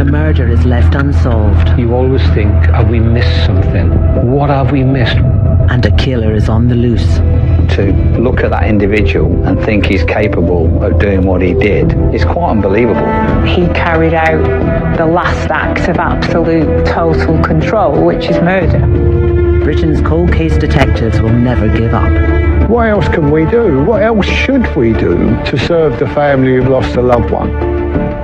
a murder is left unsolved. You always think, have we missed something? What have we missed? And a killer is on the loose. To look at that individual and think he's capable of doing what he did is quite unbelievable. He carried out the last act of absolute total control, which is murder. Britain's cold case detectives will never give up. What else can we do? What else should we do to serve the family who've lost a loved one?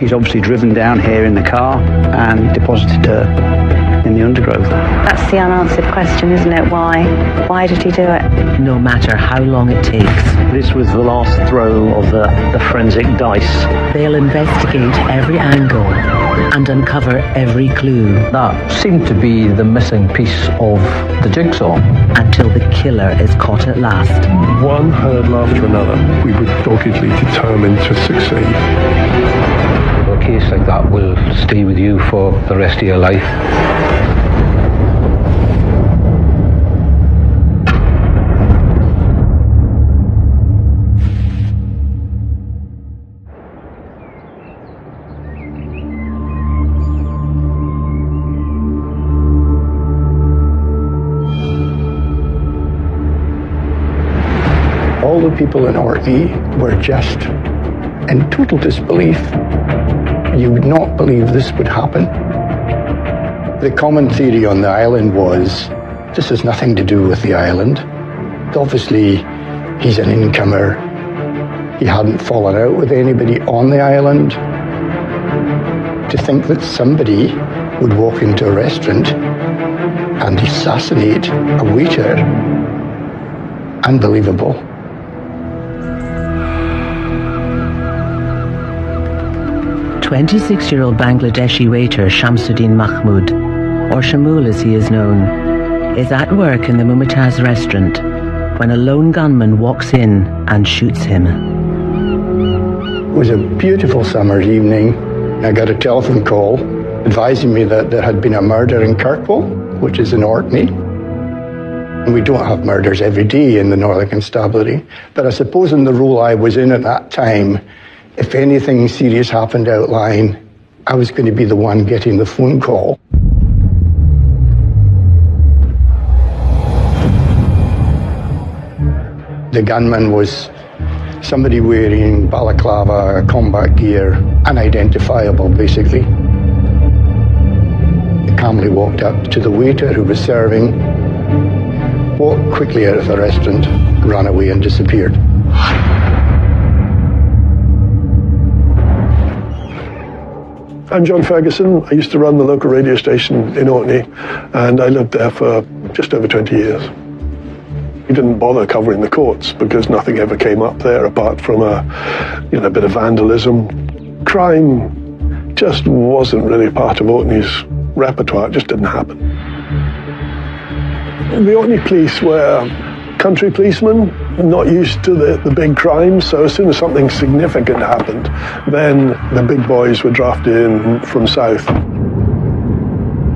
He's obviously driven down here in the car and deposited her in the undergrowth. That's the unanswered question, isn't it? Why? Why did he do it? No matter how long it takes. This was the last throw of the forensic dice. They'll investigate every angle and uncover every clue. That seemed to be the missing piece of the jigsaw. Until the killer is caught at last. One hurdle after another, we were doggedly determined to succeed. A case like that will stay with you for the rest of your life. All the people in Orkney were just in total disbelief. You would not believe this would happen. The common theory on the island was, this has nothing to do with the island. Obviously, he's an incomer. He hadn't fallen out with anybody on the island. To think that somebody would walk into a restaurant and assassinate a waiter, unbelievable. 26-year-old Bangladeshi waiter Shamsuddin Mahmood, or Shamul as he is known, is at work in the Mumtaz restaurant when a lone gunman walks in and shoots him. It was a beautiful summer's evening. I got a telephone call advising me that there had been a murder in Kirkwall, which is in Orkney. And we don't have murders every day in the Northern Constabulary, but I suppose in the role I was in at that time, if anything serious happened outlying, I was going to be the one getting the phone call. The gunman was somebody wearing balaclava, combat gear, unidentifiable basically. He calmly walked up to the waiter who was serving, walked quickly out of the restaurant, ran away and disappeared. I'm John Ferguson. I used to run the local radio station in Orkney, and I lived there for just over 20 years. We didn't bother covering the courts because nothing ever came up there apart from a bit of vandalism. Crime just wasn't really part of Orkney's repertoire. It just didn't happen. The Orkney police were country policemen, not used to the big crimes, so as soon as something significant happened, then the big boys were drafted in from south.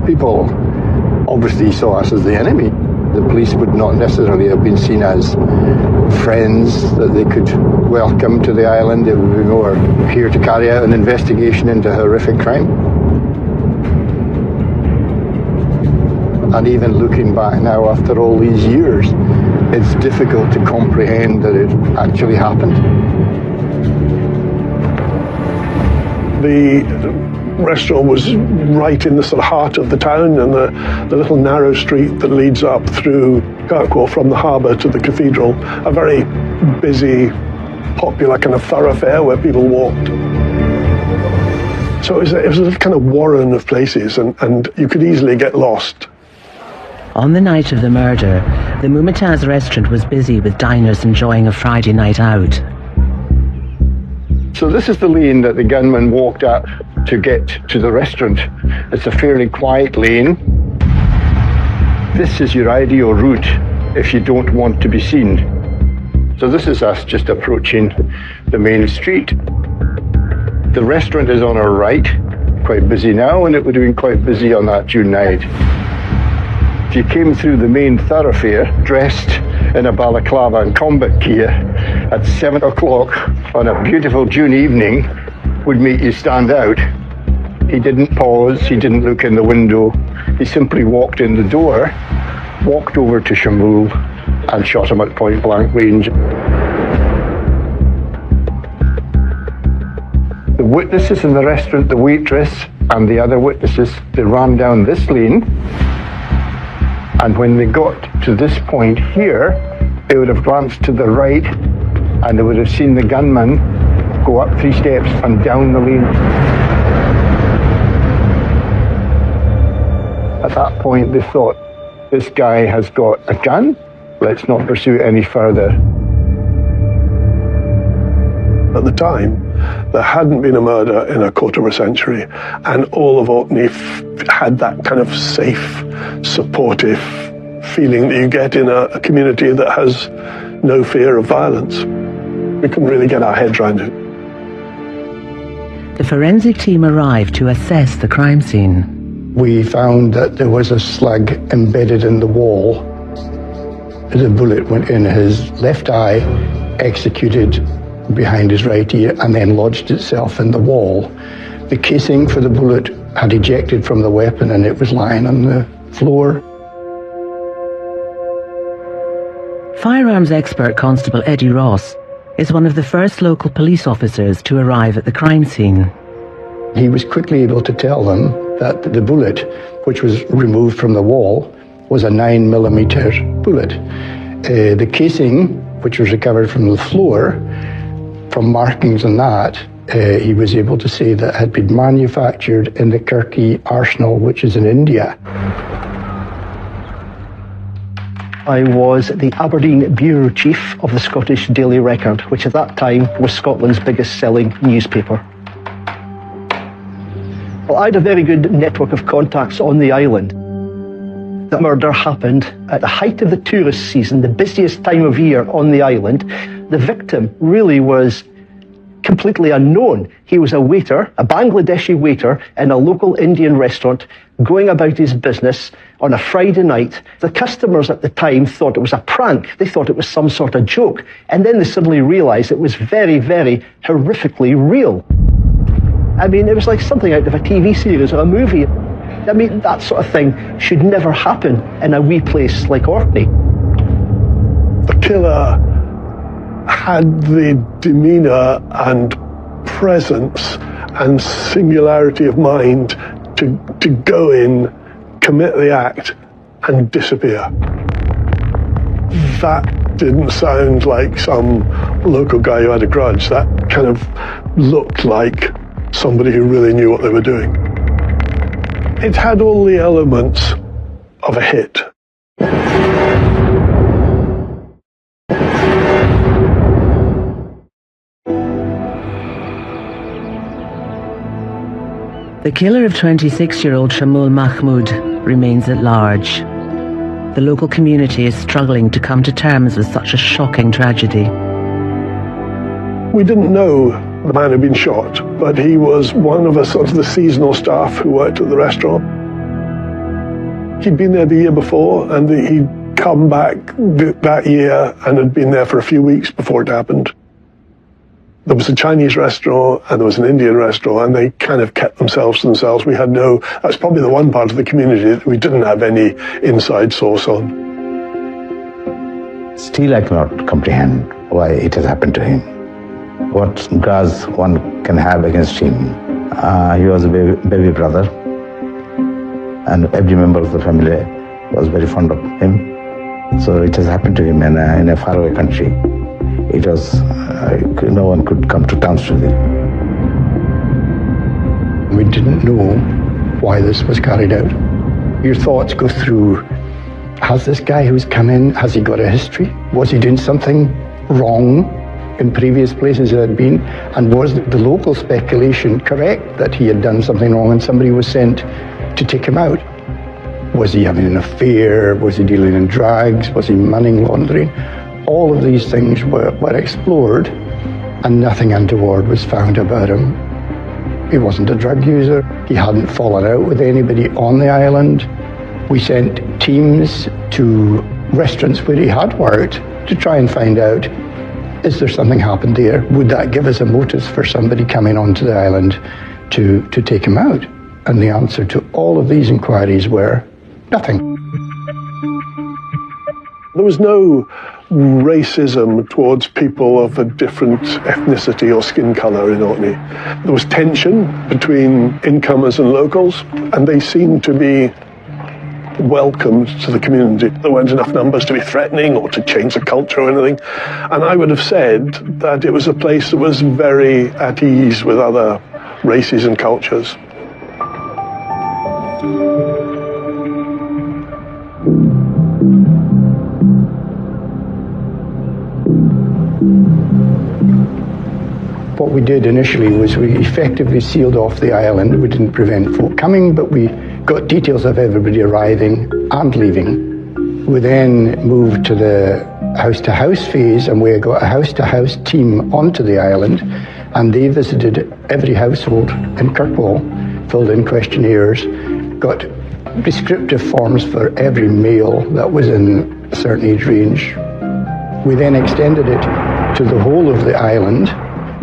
People obviously saw us as the enemy. The police would not necessarily have been seen as friends that they could welcome to the island. They would be more here to carry out an investigation into horrific crime. And even looking back now after all these years, it's difficult to comprehend that it actually happened. The restaurant was right in the sort of heart of the town, and the little narrow street that leads up through Kirkwall from the harbour to the cathedral, a very busy, popular kind of thoroughfare where people walked. So it was a kind of warren of places, and you could easily get lost. On the night of the murder, the Mumtaz restaurant was busy with diners enjoying a Friday night out. So this is the lane that the gunman walked up to get to the restaurant. It's a fairly quiet lane. This is your ideal route if you don't want to be seen. So this is us just approaching the main street. The restaurant is on our right, quite busy now, and it would have been quite busy on that June night. If you came through the main thoroughfare dressed in a balaclava and combat gear at 7 o'clock on a beautiful June evening would make you stand out. He didn't pause, he didn't look in the window. He simply walked in the door, walked over to Shamul and shot him at point blank range. The witnesses in the restaurant, the waitress and the other witnesses, they ran down this lane, and when they got to this point here, they would have glanced to the right and they would have seen the gunman go up 3 steps and down the lane. At that point they thought, this guy has got a gun, let's not pursue it any further. At the time, there hadn't been a murder in a quarter of a century, and all of Orkney had that kind of safe, supportive feeling that you get in a community that has no fear of violence. We couldn't really get our heads around it. The forensic team arrived to assess the crime scene. We found that there was a slug embedded in the wall. The bullet went in his left eye, executed behind his right ear, and then lodged itself in the wall. The casing for the bullet had ejected from the weapon and it was lying on the floor. Firearms expert Constable Eddie Ross is one of the first local police officers to arrive at the crime scene. He was quickly able to tell them that the bullet, which was removed from the wall, was a 9mm bullet. The casing, which was recovered from the floor, from markings on that, he was able to say that had been manufactured in the Kirky arsenal, which is in India. I was the Aberdeen Bureau Chief of the Scottish Daily Record, which at that time was Scotland's biggest selling newspaper. Well, I had a very good network of contacts on the island. The murder happened at the height of the tourist season, the busiest time of year on the island. The victim really was completely unknown. He was a waiter, a Bangladeshi waiter in a local Indian restaurant, going about his business on a Friday night. The customers at the time thought it was a prank. They thought it was some sort of joke. And then they suddenly realized it was very, very horrifically real. I mean, it was like something out of a TV series or a movie. I mean, that sort of thing should never happen in a wee place like Orkney. The killer had the demeanour and presence and singularity of mind to go in, commit the act, and disappear. That didn't sound like some local guy who had a grudge. That kind of looked like somebody who really knew what they were doing. It had all the elements of a hit. The killer of 26-year-old Shamsuddin Mahmood remains at large. The local community is struggling to come to terms with such a shocking tragedy. We didn't know the man had been shot, but he was one of the seasonal staff who worked at the restaurant. He'd been there the year before, and he'd come back that year and had been there for a few weeks before it happened. There was a Chinese restaurant and there was an Indian restaurant, and they kind of kept themselves to themselves. We had that's probably the one part of the community that we didn't have any inside source on. Still I cannot comprehend why it has happened to him. What grudge one can have against him. He was a baby brother, and every member of the family was very fond of him. So it has happened to him in a faraway country. It was, no one could come to terms with it. We didn't know why this was carried out. Your thoughts go through, has this guy who's come in, has he got a history? Was he doing something wrong in previous places he had been? And was the local speculation correct that he had done something wrong and somebody was sent to take him out? Was he having an affair? Was he dealing in drugs? Was he money laundering? All of these things were explored, and nothing untoward was found about him. He wasn't a drug user. He hadn't fallen out with anybody on the island. We sent teams to restaurants where he had worked to try and find out, is there something happened there? Would that give us a motive for somebody coming onto the island to take him out? And the answer to all of these inquiries were nothing. There was no racism towards people of a different ethnicity or skin colour in Orkney. There was tension between incomers and locals, and they seemed to be welcomed to the community. There weren't enough numbers to be threatening or to change the culture or anything. And I would have said that it was a place that was very at ease with other races and cultures. What we did initially was we effectively sealed off the island. We didn't prevent folk coming, but we got details of everybody arriving and leaving. We then moved to the house-to-house phase, and we got a house-to-house team onto the island, and they visited every household in Kirkwall, filled in questionnaires, got prescriptive forms for every male that was in a certain age range. We then extended it to the whole of the island,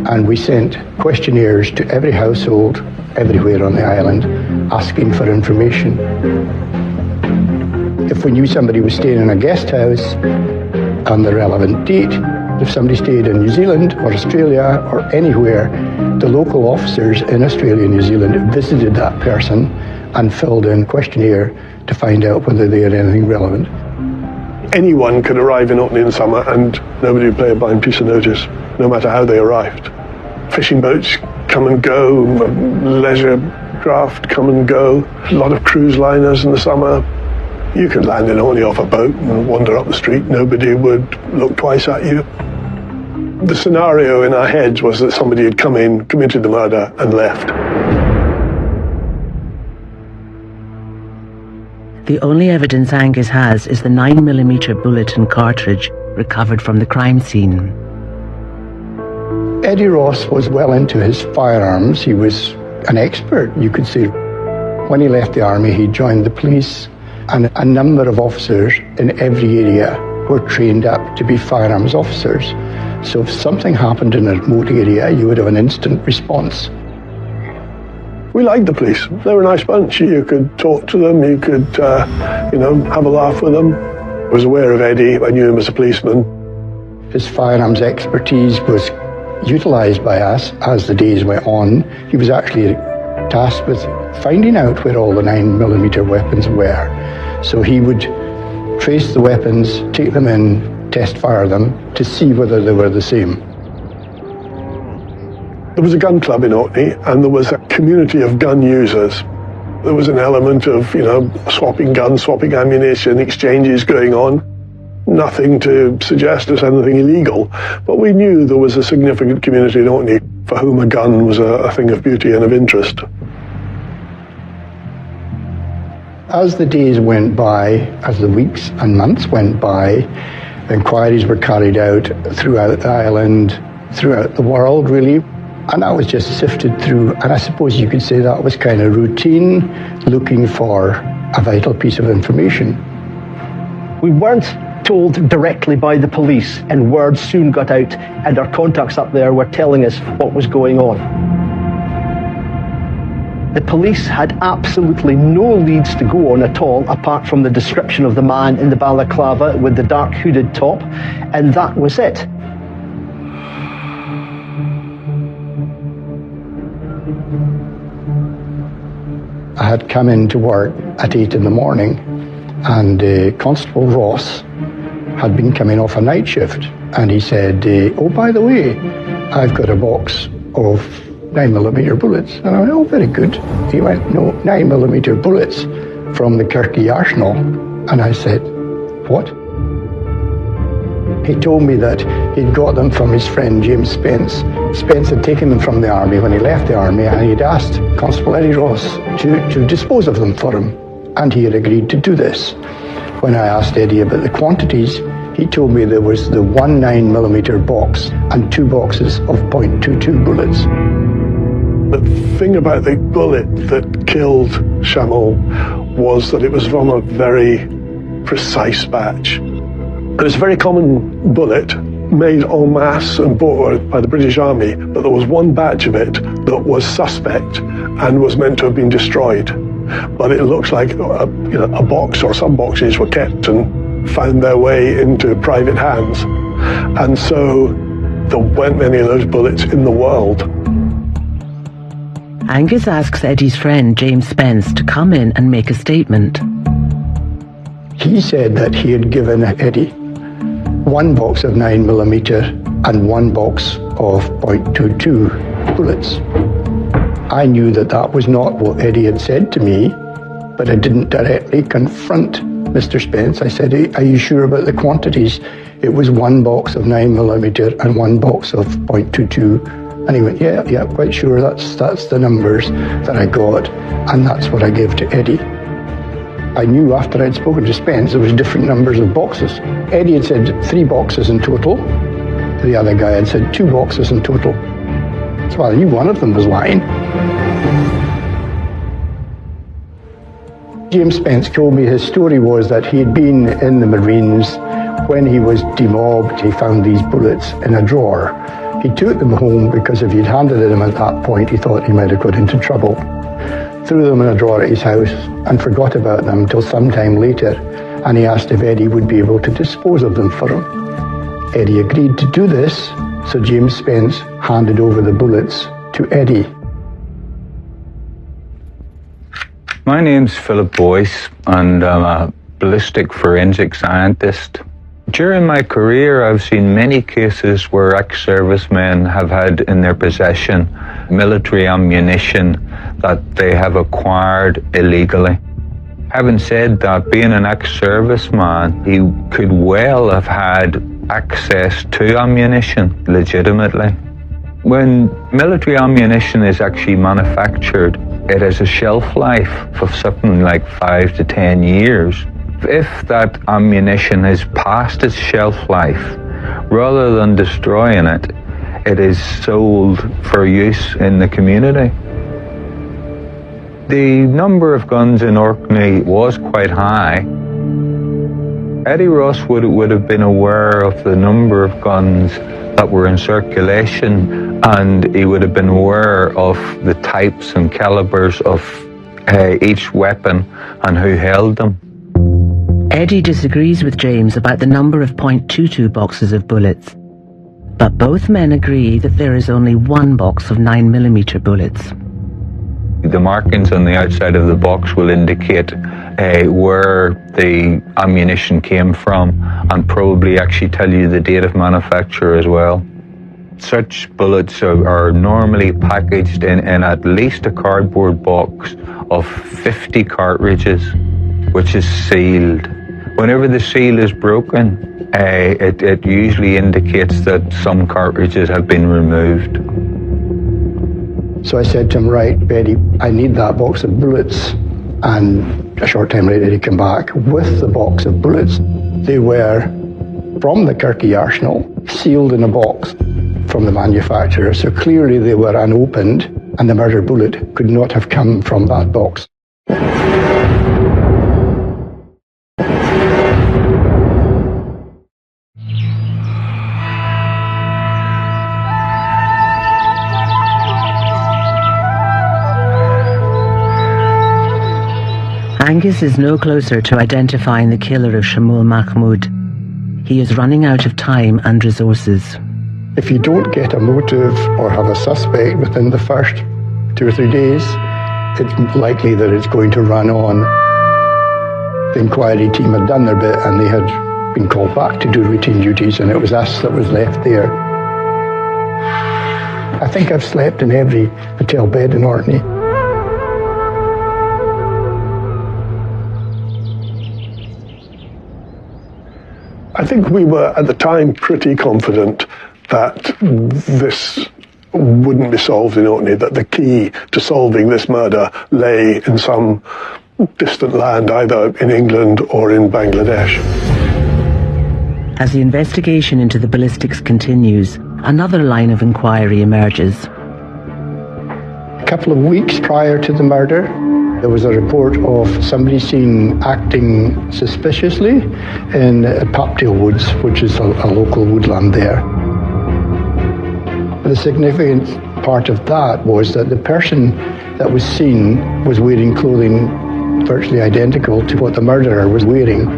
and we sent questionnaires to every household everywhere on the island asking for information. If we knew somebody was staying in a guest house on the relevant date, if somebody stayed in New Zealand or Australia or anywhere, the local officers in Australia and New Zealand visited that person and filled in questionnaire to find out whether they had anything relevant. Anyone could arrive in Orkney in summer and nobody would play a blind piece of notice, no matter how they arrived. Fishing boats come and go, leisure craft come and go, a lot of cruise liners in the summer. You could land in Orkney off a boat and wander up the street, nobody would look twice at you. The scenario in our heads was that somebody had come in, committed the murder and left. The only evidence Angus has is the 9mm bullet and cartridge recovered from the crime scene. Eddie Ross was well into his firearms. He was an expert, you could say. When he left the army, he joined the police, and a number of officers in every area were trained up to be firearms officers. So if something happened in a remote area, you would have an instant response. We liked the police. They were a nice bunch. You could talk to them, you could, have a laugh with them. I was aware of Eddie. I knew him as a policeman. His firearms expertise was utilised by us as the days went on. He was actually tasked with finding out where all the 9mm weapons were. So he would trace the weapons, take them in, test fire them to see whether they were the same. There was a gun club in Orkney and there was a community of gun users. There was an element of, swapping guns, swapping ammunition, exchanges going on. Nothing to suggest there's anything illegal, but we knew there was a significant community in Orkney for whom a gun was a thing of beauty and of interest. As the days went by, as the weeks and months went by, inquiries were carried out throughout the island, throughout the world really, and that was just sifted through, and I suppose you could say that was kind of routine, looking for a vital piece of information. We weren't told directly by the police, and word soon got out, and our contacts up there were telling us what was going on. The police had absolutely no leads to go on at all, apart from the description of the man in the balaclava with the dark hooded top, and that was it. I had come into work at 8 in the morning, and Constable Ross had been coming off a night shift, and he said, oh, by the way, I've got a box of 9mm bullets. And I went, oh, very good. He went, no, 9mm bullets from the Kirky Arsenal. And I said, what? He told me that he'd got them from his friend James Spence. Spence had taken them from the army when he left the army, and he'd asked Constable Eddie Ross to dispose of them for him, and he had agreed to do this. When I asked Eddie about the quantities, he told me there was the 1 9mm box and 2 boxes of .22 bullets. The thing about the bullet that killed Shamul was that it was from a very precise batch. It was a very common bullet, made en masse and bought by the British Army, but there was one batch of it that was suspect and was meant to have been destroyed. But it looks like a box or some boxes were kept and found their way into private hands. And so there weren't many of those bullets in the world. Angus asks Eddie's friend James Spence to come in and make a statement. He said that he had given Eddie one box of 9mm and one box of .22 bullets. I knew that that was not what Eddie had said to me, but I didn't directly confront Mr. Spence. I said, are you sure about the quantities? It was one box of 9mm and one box of .22. And he went, yeah, quite sure. That's the numbers that I got, and that's what I gave to Eddie. I knew after I'd spoken to Spence there was different numbers of boxes. Eddie had said 3 boxes in total. The other guy had said 2 boxes in total. So I knew one of them was lying. James Spence told me his story was that he had been in the Marines. When he was demobbed, he found these bullets in a drawer. He took them home because if he'd handed them at that point, he thought he might have got into trouble. Threw them in a drawer at his house and forgot about them until sometime later, and he asked if Eddie would be able to dispose of them for him. Eddie agreed to do this, so James Spence handed over the bullets to Eddie. My name's Philip Boyce, and I'm a ballistic forensic scientist. During my career, I've seen many cases where ex-servicemen have had in their possession military ammunition that they have acquired illegally. Having said that, being an ex-serviceman, he could well have had access to ammunition legitimately. When military ammunition is actually manufactured, it has a shelf life of something like 5 to 10 years. If that ammunition has passed its shelf life, rather than destroying it, it is sold for use in the community. The number of guns in Orkney was quite high. Eddie Ross would have been aware of the number of guns that were in circulation, and he would have been aware of the types and calibers of each weapon and who held them. Eddie disagrees with James about the number of .22 boxes of bullets, but both men agree that there is only one box of 9mm bullets. The markings on the outside of the box will indicate where the ammunition came from, and probably actually tell you the date of manufacture as well. Such bullets are normally packaged in at least a cardboard box of 50 cartridges, which is sealed. Whenever the seal is broken, it usually indicates that some cartridges have been removed. So I said to him, right, Eddie, I need that box of bullets. And a short time later he came back with the box of bullets. They were from the Kirky Arsenal, sealed in a box from the manufacturer. So clearly they were unopened, and the murder bullet could not have come from that box. Angus is no closer to identifying the killer of Shamsuddin Mahmood. He is running out of time and resources. If you don't get a motive or have a suspect within the first 2 or 3 days, it's likely that it's going to run on. The inquiry team had done their bit and they had been called back to do routine duties, and it was us that was left there. I think I've slept in every hotel bed in Orkney. I think we were at the time pretty confident that this wouldn't be solved in Orkney, that the key to solving this murder lay in some distant land, either in England or in Bangladesh. As the investigation into the ballistics continues, another line of inquiry emerges. A couple of weeks prior to the murder, There was a report of somebody seen acting suspiciously in Papdale Woods, which is a local woodland there. The significant part of that was that the person that was seen was wearing clothing virtually identical to what the murderer was wearing.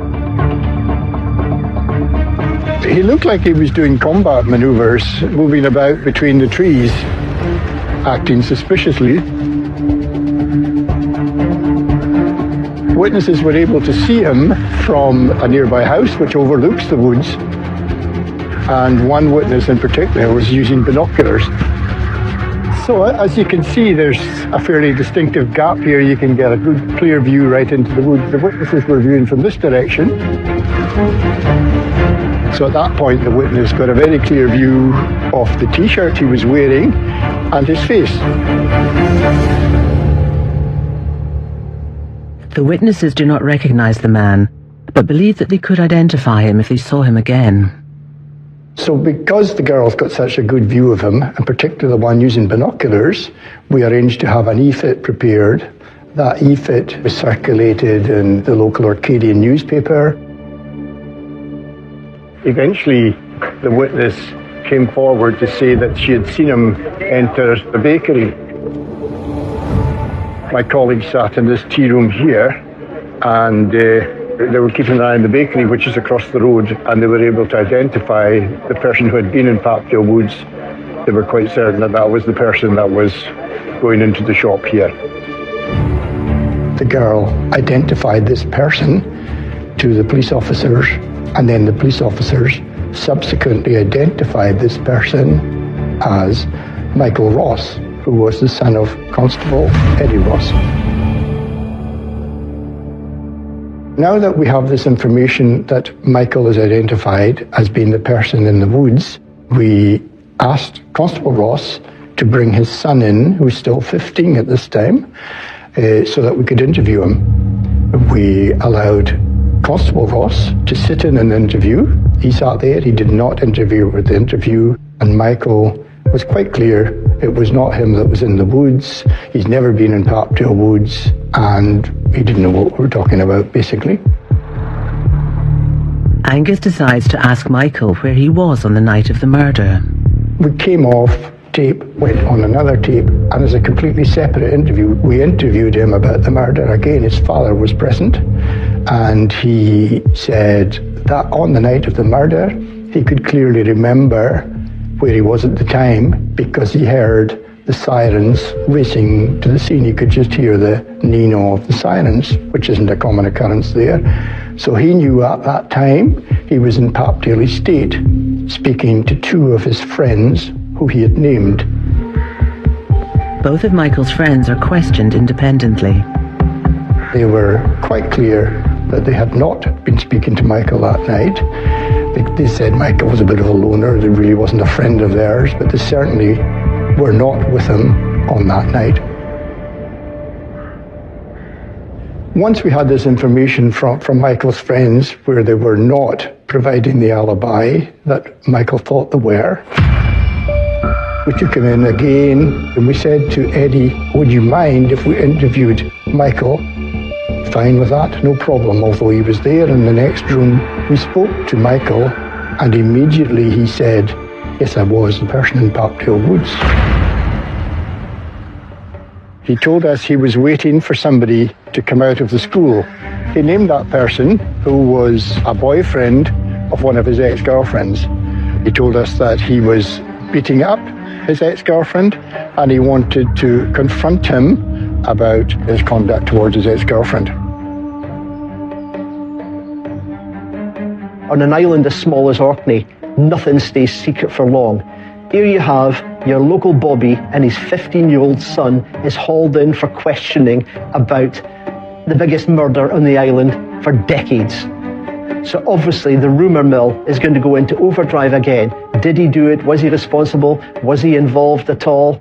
He looked like he was doing combat maneuvers, moving about between the trees, acting suspiciously. Witnesses were able to see him from a nearby house which overlooks the woods, and one witness in particular was using binoculars. So as you can see, there's a fairly distinctive gap here. You can get a good clear view right into the woods. The witnesses were viewing from this direction. So at that point, the witness got a very clear view of the t-shirt he was wearing and his face. The witnesses do not recognize the man, but believe that they could identify him if they saw him again. So because the girls got such a good view of him, and particularly the one using binoculars, we arranged to have an e-fit prepared. That e-fit was circulated in the local Orkney newspaper. Eventually, the witness came forward to say that she had seen him enter the bakery. My colleagues sat in this tea room here, and they were keeping an eye on the bakery, which is across the road, and they were able to identify the person who had been in Papdale Woods. They were quite certain that that was the person that was going into the shop here. The girl identified this person to the police officers, and then the police officers subsequently identified this person as Michael Ross, who was the son of Constable Eddie Ross. Now that we have this information that Michael is identified as being the person in the woods, we asked Constable Ross to bring his son in, who was still 15 at this time, so that we could interview him. We allowed Constable Ross to sit in an interview. He sat there, he did not interfere with the interview, and Michael was quite clear it was not him that was in the woods. He's never been in Papdale Woods, and he didn't know what we were talking about, basically. Angus decides to ask Michael where he was on the night of the murder. We came off tape, went on another tape, and as a completely separate interview, we interviewed him about the murder. Again, his father was present, and he said that on the night of the murder, he could clearly remember where he was at the time because he heard the sirens racing to the scene. He could just hear the nino of the sirens, which isn't a common occurrence there. So he knew at that time he was in Papdale Estate, speaking to two of his friends who he had named. Both of Michael's friends are questioned independently. They were quite clear that they had not been speaking to Michael that night. They said Michael was a bit of a loner, that really wasn't a friend of theirs, but they certainly were not with him on that night. Once we had this information from Michael's friends, where they were not providing the alibi that Michael thought they were, we took him in again, and we said to Eddie, would you mind if we interviewed Michael? Fine with that, no problem. Although he was there in the next room, we spoke to Michael, and immediately he said, yes, I was the person in Papdale Woods. He told us he was waiting for somebody to come out of the school. He named that person, who was a boyfriend of one of his ex-girlfriends. He told us that he was beating up his ex-girlfriend, and he wanted to confront him about his conduct towards his ex-girlfriend. On an island as small as Orkney, nothing stays secret for long. Here you have your local Bobby, and his 15-year-old son is hauled in for questioning about the biggest murder on the island for decades. So obviously the rumour mill is going to go into overdrive again. Did he do it? Was he responsible? Was he involved at all?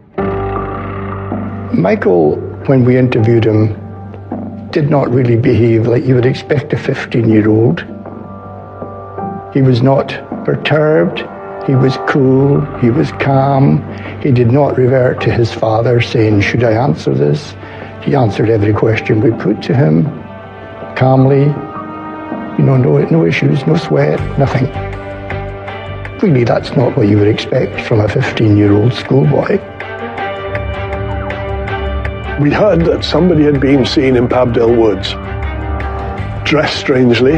Michael, when we interviewed him, did not really behave like you would expect a 15-year-old. He was not perturbed, he was cool, he was calm. He did not revert to his father saying, should I answer this? He answered every question we put to him, calmly, no issues, no sweat, nothing. Really, that's not what you would expect from a 15-year-old schoolboy. We heard that somebody had been seen in Pabdale Woods, dressed strangely,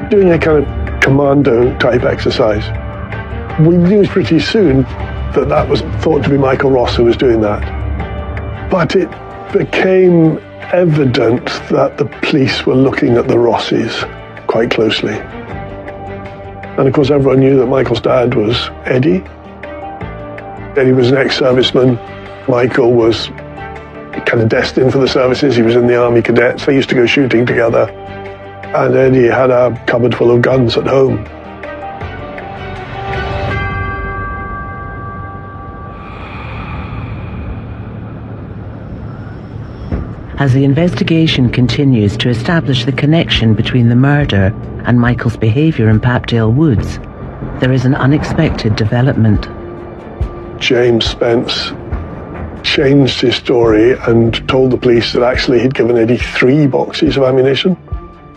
doing a kind of commando-type exercise. We knew pretty soon that that was thought to be Michael Ross who was doing that. But it became evident that the police were looking at the Rosses quite closely. And of course everyone knew that Michael's dad was Eddie. Eddie was an ex-serviceman. Michael was kind of destined for the services. He was in the Army Cadets. They used to go shooting together. And Eddie had a cupboard full of guns at home. As the investigation continues to establish the connection between the murder and Michael's behaviour in Papdale Woods, there is an unexpected development. James Spence changed his story and told the police that actually he'd given Eddie 3 boxes of ammunition.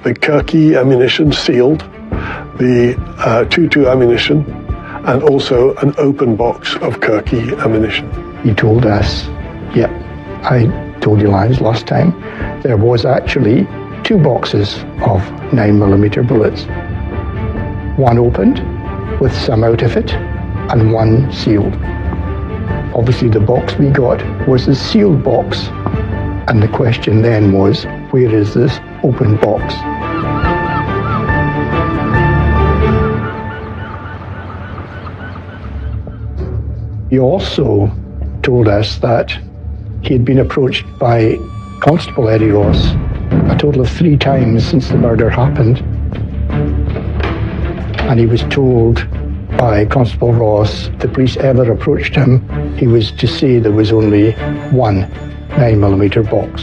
The Kirky ammunition sealed, the .22 ammunition, and also an open box of Kirky ammunition. He told us, yep, I told you lies last time. There was actually 2 boxes of 9mm bullets. One opened with some out of it and one sealed. Obviously the box we got was the sealed box, and the question then was, where is this open box? He also told us that he had been approached by Constable Eddie Ross a total of 3 times since the murder happened. And he was told by Constable Ross, if the police ever approached him, he was to say there was only 1 9mm box.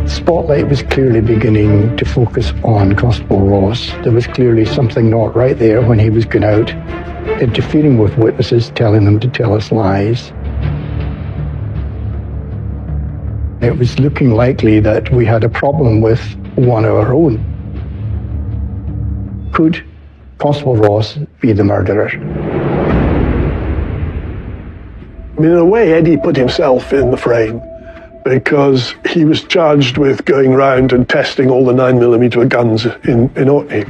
The spotlight was clearly beginning to focus on Constable Ross. There was clearly something not right there when he was going out, interfering with witnesses, telling them to tell us lies. It was looking likely that we had a problem with one of our own. Could Constable Ross be the murderer? I mean, in a way, Eddie put himself in the frame because he was charged with going round and testing all the 9mm guns in Orkney.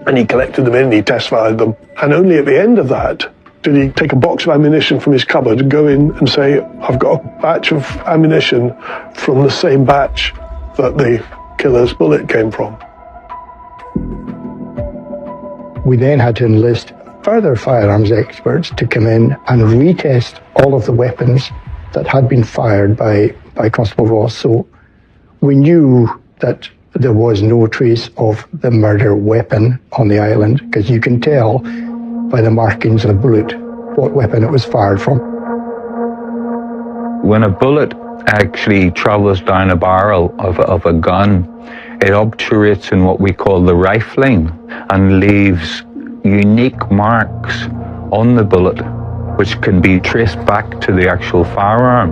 And he collected them in, he test fired them. And only at the end of that did he take a box of ammunition from his cupboard and go in and say, I've got a batch of ammunition from the same batch that the killer's bullet came from. We then had to enlist further firearms experts to come in and retest all of the weapons that had been fired by Constable Ross. So we knew that there was no trace of the murder weapon on the island, because you can tell by the markings of the bullet what weapon it was fired from. When a bullet actually travels down a barrel of a gun, it obturates in what we call the rifling and leaves unique marks on the bullet which can be traced back to the actual firearm.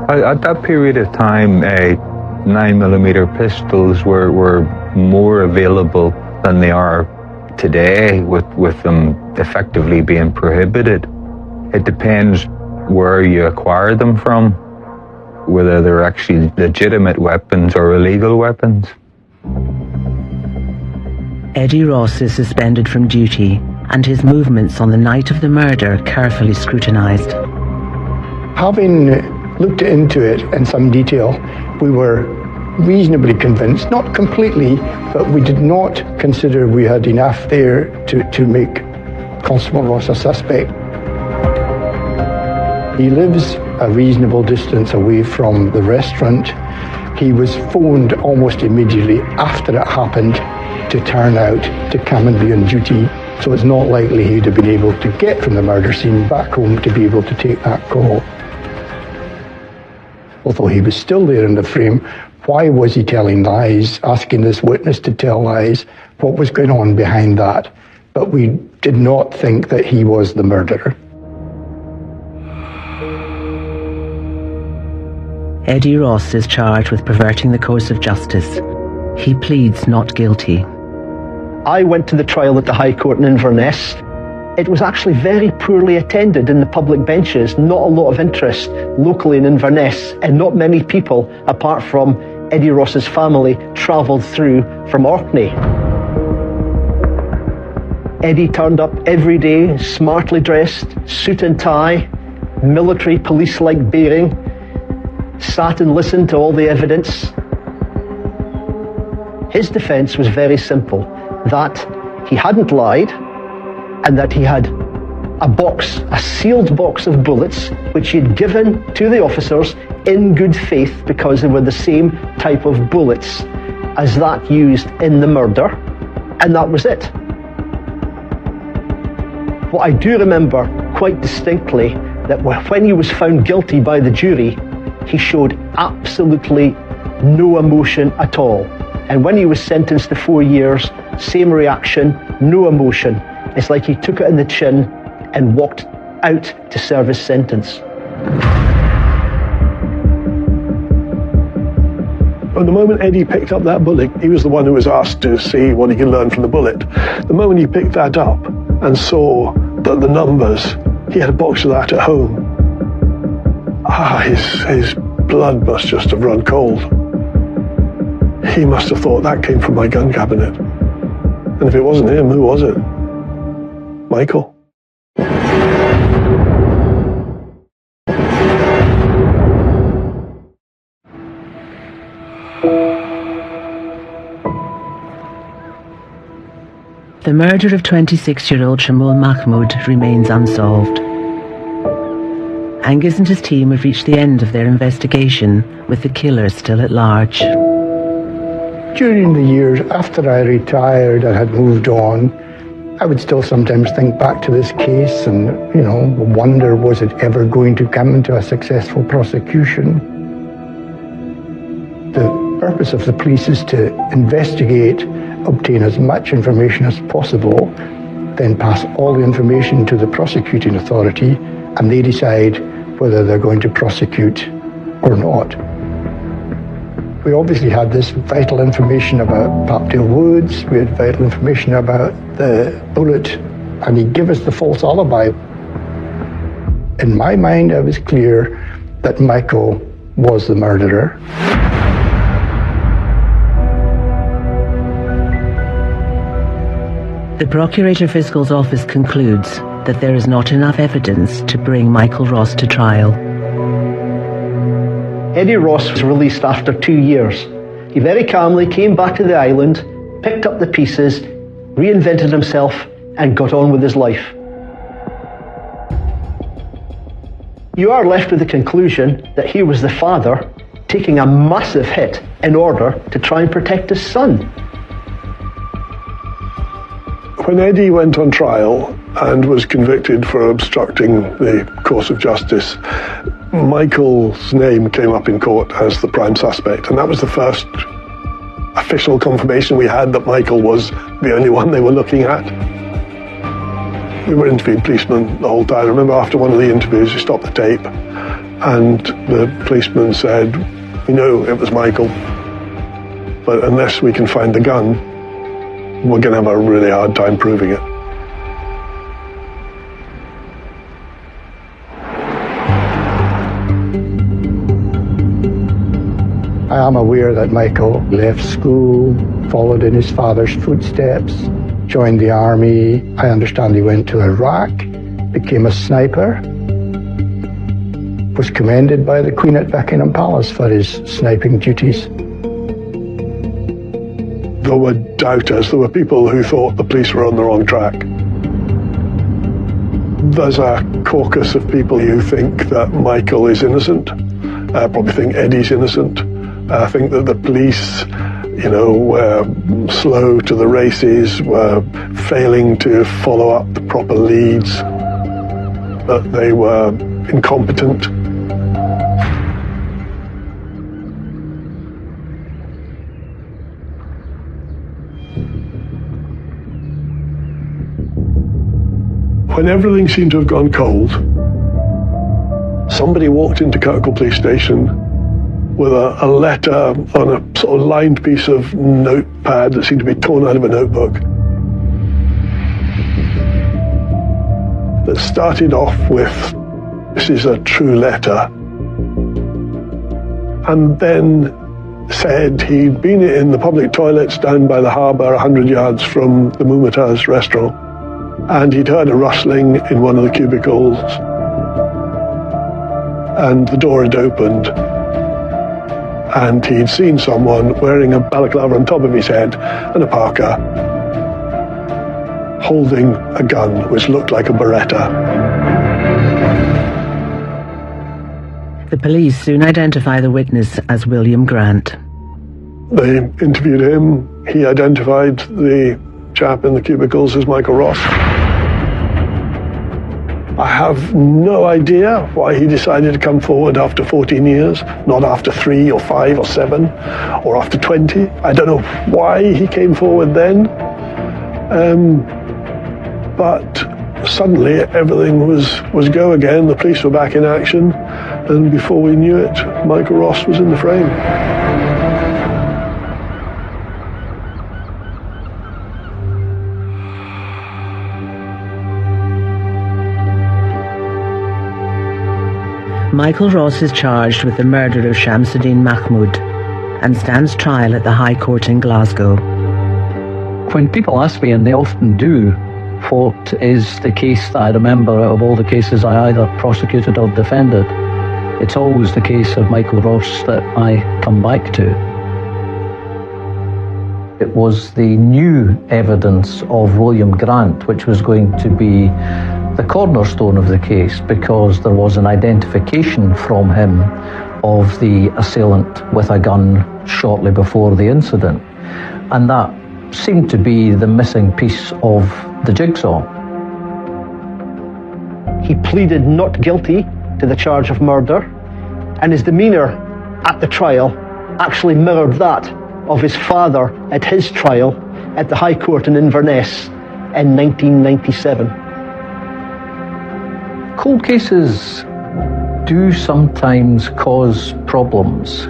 At that period of time, 9mm pistols were more available than they are today, with them effectively being prohibited. It depends where you acquire them from, whether they're actually legitimate weapons or illegal weapons. Eddie Ross is suspended from duty and his movements on the night of the murder carefully scrutinised. Having looked into it in some detail, we were reasonably convinced, not completely, but we did not consider we had enough there to make Constable Ross a suspect. He lives a reasonable distance away from the restaurant. He was phoned almost immediately after it happened to turn out to come and be on duty, so it's not likely he'd have been able to get from the murder scene back home to be able to take that call. Although he was still there in the frame, why was he telling lies, asking this witness to tell lies? What was going on behind that? But we did not think that he was the murderer. Eddie Ross is charged with perverting the course of justice. He pleads not guilty. I went to the trial at the High Court in Inverness. It was actually very poorly attended in the public benches, not a lot of interest locally in Inverness, and not many people, apart from Eddie Ross's family, travelled through from Orkney. Eddie turned up every day, smartly dressed, suit and tie, military police-like bearing, sat and listened to all the evidence. His defence was very simple, that he hadn't lied, and that he had a sealed box of bullets, which he'd given to the officers in good faith because they were the same type of bullets as that used in the murder, and that was it. What I do remember quite distinctly, that when he was found guilty by the jury, he showed absolutely no emotion at all. And when he was sentenced to 4 years, same reaction, no emotion. It's like he took it in the chin and walked out to serve his sentence. From the moment Eddie picked up that bullet, he was the one who was asked to see what he could learn from the bullet. The moment he picked that up and saw that the numbers, he had a box of that at home. His blood must just have run cold. He must have thought that came from my gun cabinet. And if it wasn't him, who was it? Michael. The murder of 26-year-old Shamsuddin Mahmood remains unsolved. Angus and his team have reached the end of their investigation, with the killer still at large. During the years after I retired and had moved on, I would still sometimes think back to this case and, wonder, was it ever going to come into a successful prosecution? The purpose of the police is to investigate, obtain as much information as possible, then pass all the information to the prosecuting authority, and they decide whether they're going to prosecute or not. We obviously had this vital information about Papdale Woods, we had vital information about the bullet, and he'd give us the false alibi. In my mind, I was clear that Michael was the murderer. The Procurator Fiscal's office concludes that there is not enough evidence to bring Michael Ross to trial. Eddie Ross was released after 2 years. He very calmly came back to the island, picked up the pieces, reinvented himself, and got on with his life. You are left with the conclusion that he was the father taking a massive hit in order to try and protect his son. When Eddie went on trial and was convicted for obstructing the course of justice, Michael's name came up in court as the prime suspect, and that was the first official confirmation we had that Michael was the only one they were looking at. We were interviewing policemen the whole time. I remember after one of the interviews, we stopped the tape, and the policeman said, "We know it was Michael, but unless we can find the gun, we're going to have a really hard time proving it." I am aware that Michael left school, followed in his father's footsteps, joined the army. I understand he went to Iraq, became a sniper, was commended by the Queen at Buckingham Palace for his sniping duties. There were doubters, there were people who thought the police were on the wrong track. There's a caucus of people who think that Michael is innocent, probably think Eddie's innocent. I think that the police, were slow to the races, were failing to follow up the proper leads, that they were incompetent. When everything seemed to have gone cold, somebody walked into Kirkle Police Station with a letter on a sort of lined piece of notepad that seemed to be torn out of a notebook. That started off with, "This is a true letter," and then said he'd been in the public toilets down by the harbour 100 yards from the Mumtaz restaurant, and he'd heard a rustling in one of the cubicles, and the door had opened, and he'd seen someone wearing a balaclava on top of his head and a parka, holding a gun which looked like a Beretta. The police soon identify the witness as William Grant. They interviewed him. He identified the chap in the cubicles as Michael Ross. I have no idea why he decided to come forward after 14 years, not after 3 or 5 or 7 or after 20. I don't know why he came forward then. But suddenly everything was go again. The police were back in action, and before we knew it, Michael Ross was in the frame. Michael Ross is charged with the murder of Shamsuddin Mahmood and stands trial at the High Court in Glasgow. When people ask me, and they often do, what is the case that I remember out of all the cases I either prosecuted or defended, it's always the case of Michael Ross that I come back to. It was the new evidence of William Grant which was going to be the cornerstone of the case, because there was an identification from him of the assailant with a gun shortly before the incident. And that seemed to be the missing piece of the jigsaw. He pleaded not guilty to the charge of murder, and his demeanour at the trial actually mirrored that of his father at his trial at the High Court in Inverness in 1997. Cold cases do sometimes cause problems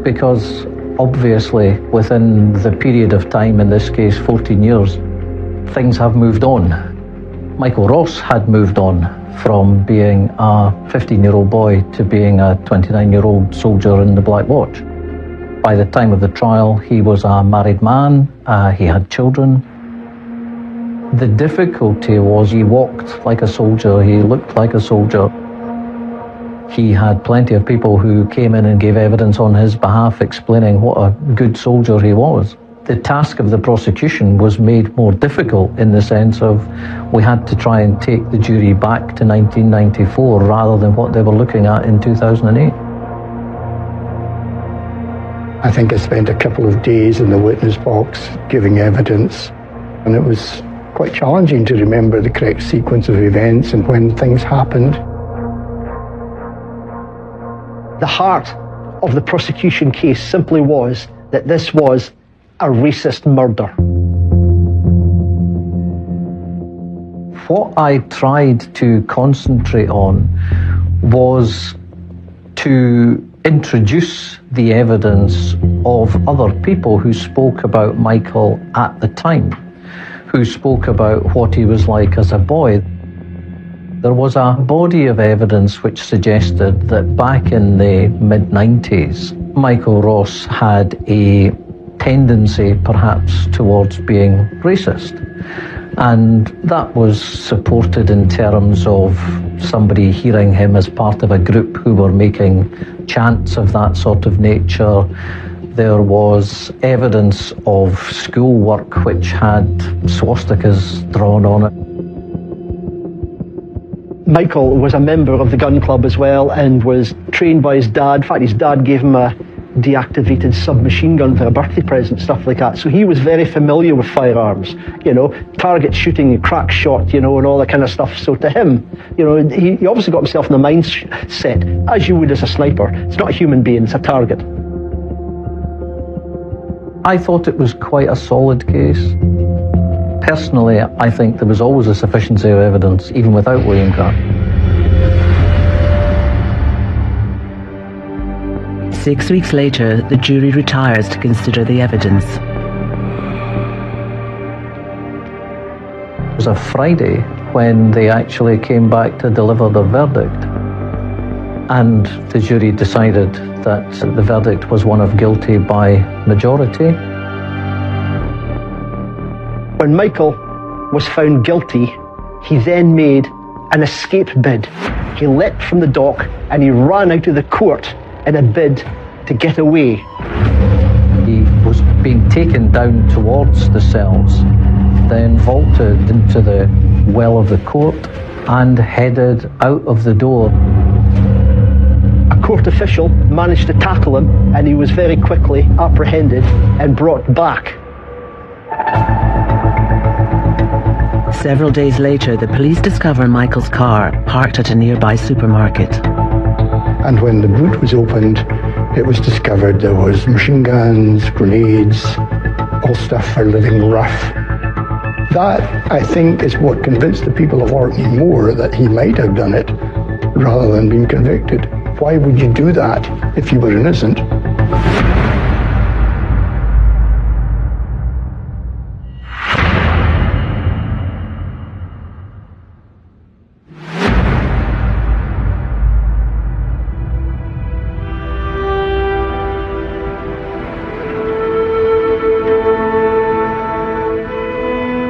because obviously within the period of time, in this case 14 years, things have moved on. Michael Ross had moved on from being a 15-year-old boy to being a 29-year-old soldier in the Black Watch. By the time of the trial, he was a married man, he had children. The difficulty was he walked like a soldier, he looked like a soldier. He had plenty of people who came in and gave evidence on his behalf explaining what a good soldier he was. The task of the prosecution was made more difficult in the sense of we had to try and take the jury back to 1994 rather than what they were looking at in 2008. I think I spent a couple of days in the witness box giving evidence, and it was quite challenging to remember the correct sequence of events and when things happened. The heart of the prosecution case simply was that this was a racist murder. What I tried to concentrate on was to introduce the evidence of other people who spoke about Michael at the time, who spoke about what he was like as a boy. There was a body of evidence which suggested that back in the mid-90s, Michael Ross had a tendency perhaps towards being racist. And that was supported in terms of somebody hearing him as part of a group who were making chants of that sort of nature. There was evidence of schoolwork which had swastikas drawn on it. Michael was a member of the gun club as well and was trained by his dad. In fact, his dad gave him a deactivated submachine gun for a birthday present, stuff like that. So he was very familiar with firearms, target shooting, crack shot, and all that kind of stuff. So to him, he obviously got himself in the mindset, as you would as a sniper. It's not a human being, it's a target. I thought it was quite a solid case. Personally, I think there was always a sufficiency of evidence, even without William Grant. 6 weeks later, the jury retires to consider the evidence. It was a Friday when they actually came back to deliver the verdict. And the jury decided that the verdict was one of guilty by majority. When Michael was found guilty, he then made an escape bid. He leapt from the dock and he ran out of the court in a bid to get away. He was being taken down towards the cells, then vaulted into the well of the court and headed out of the door. A court official managed to tackle him and he was very quickly apprehended and brought back. Several days later, the police discover Michael's car parked at a nearby supermarket. And when the boot was opened, it was discovered there was machine guns, grenades, all stuff for living rough. That, I think, is what convinced the people of Orkney more that he might have done it rather than being convicted. Why would you do that if you were innocent?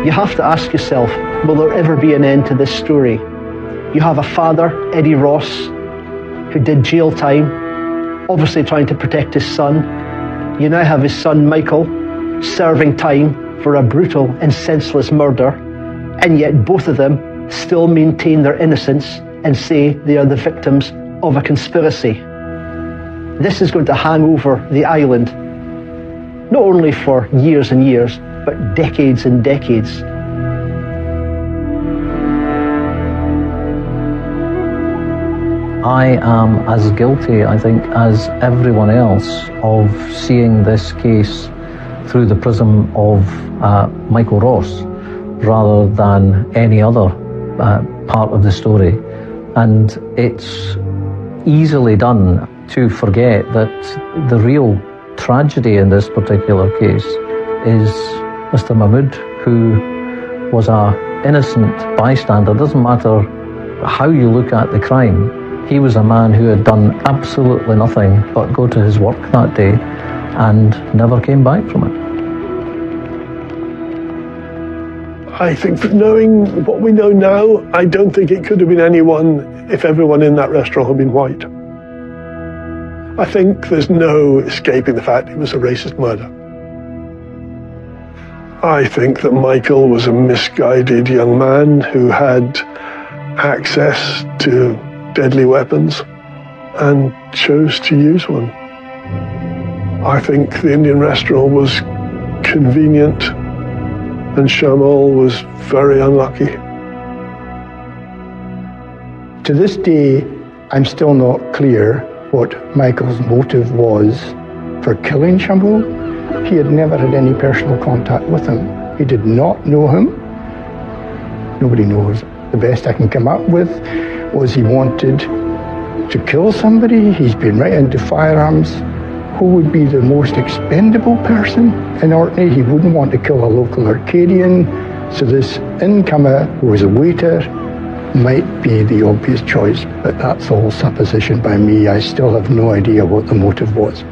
You have to ask yourself, will there ever be an end to this story? You have a father, Eddie Ross, who did jail time, obviously trying to protect his son. You now have his son, Michael, serving time for a brutal and senseless murder, and yet both of them still maintain their innocence and say they are the victims of a conspiracy. This is going to hang over the island, not only for years and years, but decades and decades. I am as guilty, I think, as everyone else of seeing this case through the prism of Michael Ross rather than any other part of the story. And it's easily done to forget that the real tragedy in this particular case is Mr. Mahmood, who was an innocent bystander. It doesn't matter how you look at the crime. He was a man who had done absolutely nothing but go to his work that day and never came back from it. I think that knowing what we know now, I don't think it could have been anyone if everyone in that restaurant had been white. I think there's no escaping the fact it was a racist murder. I think that Michael was a misguided young man who had access to deadly weapons and chose to use one. I think the Indian restaurant was convenient and Shamal was very unlucky. To this day, I'm still not clear what Michael's motive was for killing Shamal. He had never had any personal contact with him. He did not know him. Nobody knows. The best I can come up with was he wanted to kill somebody. He's been right into firearms. Who would be the most expendable person in Orkney? He wouldn't want to kill a local Arcadian. So this incomer, who was a waiter, might be the obvious choice. But that's all supposition by me. I still have no idea what the motive was.